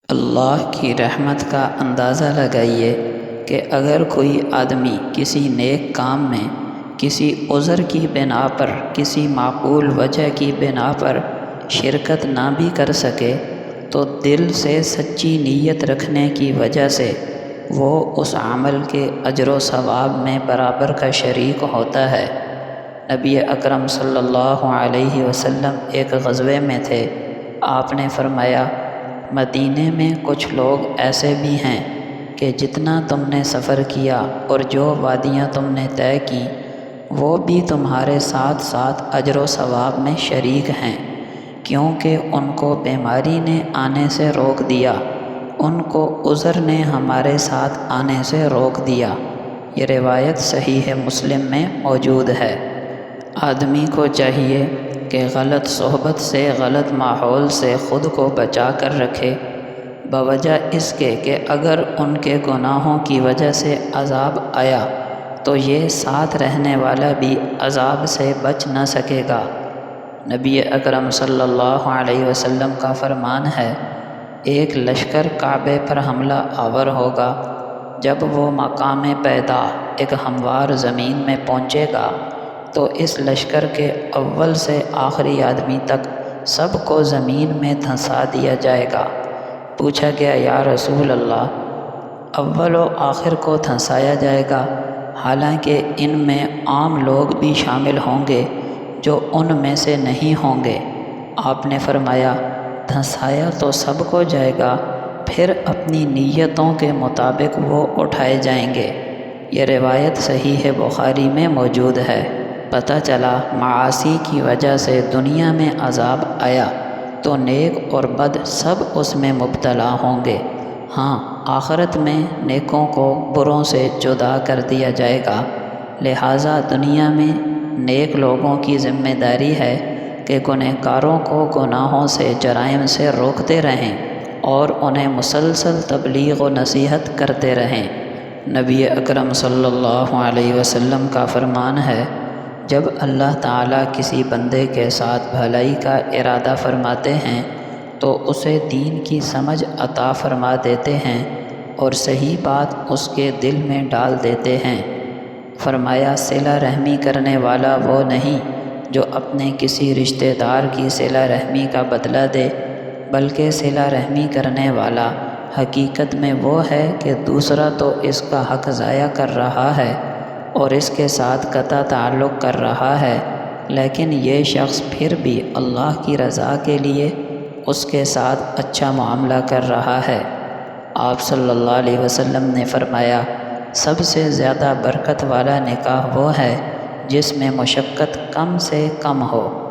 اللہ کی رحمت کا اندازہ لگائیے کہ اگر کوئی آدمی کسی نیک کام میں کسی عذر کی بنا پر، کسی معقول وجہ کی بنا پر شرکت نہ بھی کر سکے تو دل سے سچی نیت رکھنے کی وجہ سے وہ اس عمل کے اجر و ثواب میں برابر کا شریک ہوتا ہے۔ نبی اکرم صلی اللہ علیہ وسلم ایک غزوے میں تھے۔ آپ نے فرمایا، مدینے میں کچھ لوگ ایسے بھی ہیں کہ جتنا تم نے سفر کیا اور جو وادیاں تم نے طے کی وہ بھی تمہارے ساتھ ساتھ اجر و ثواب میں شریک ہیں، کیونکہ ان کو بیماری نے آنے سے روک دیا، ان کو عذر نے ہمارے ساتھ آنے سے روک دیا۔ یہ روایت صحیح مسلم میں موجود ہے۔ آدمی کو چاہیے کہ غلط صحبت سے، غلط ماحول سے خود کو بچا کر رکھے، بوجہ اس کے کہ اگر ان کے گناہوں کی وجہ سے عذاب آیا تو یہ ساتھ رہنے والا بھی عذاب سے بچ نہ سکے گا۔ نبی اکرم صلی اللہ علیہ وسلم کا فرمان ہے، ایک لشکر کعبے پر حملہ آور ہوگا، جب وہ مقام پیدا ایک ہموار زمین میں پہنچے گا تو اس لشکر کے اول سے آخری آدمی تک سب کو زمین میں دھنسا دیا جائے گا۔ پوچھا گیا، یا رسول اللہ، اول و آخر کو دھنسایا جائے گا، حالانکہ ان میں عام لوگ بھی شامل ہوں گے جو ان میں سے نہیں ہوں گے؟ آپ نے فرمایا، دھنسایا تو سب کو جائے گا، پھر اپنی نیتوں کے مطابق وہ اٹھائے جائیں گے۔ یہ روایت صحیح بخاری میں موجود ہے۔ پتہ چلا معاصی کی وجہ سے دنیا میں عذاب آیا تو نیک اور بد سب اس میں مبتلا ہوں گے۔ ہاں، آخرت میں نیکوں کو بروں سے جدا کر دیا جائے گا، لہٰذا دنیا میں نیک لوگوں کی ذمہ داری ہے کہ گنہگاروں کو گناہوں سے، جرائم سے روکتے رہیں اور انہیں مسلسل تبلیغ و نصیحت کرتے رہیں۔ نبی اکرم صلی اللہ علیہ وسلم کا فرمان ہے، جب اللہ تعالیٰ کسی بندے کے ساتھ بھلائی کا ارادہ فرماتے ہیں تو اسے دین کی سمجھ عطا فرما دیتے ہیں اور صحیح بات اس کے دل میں ڈال دیتے ہیں۔ فرمایا، صلہ رحمی کرنے والا وہ نہیں جو اپنے کسی رشتہ دار کی صلہ رحمی کا بدلہ دے، بلکہ صلہ رحمی کرنے والا حقیقت میں وہ ہے کہ دوسرا تو اس کا حق ضائع کر رہا ہے اور اس کے ساتھ قطع تعلق کر رہا ہے، لیکن یہ شخص پھر بھی اللہ کی رضا کے لیے اس کے ساتھ اچھا معاملہ کر رہا ہے۔ آپ صلی اللہ علیہ وسلم نے فرمایا، سب سے زیادہ برکت والا نکاح وہ ہے جس میں مشقت کم سے کم ہو۔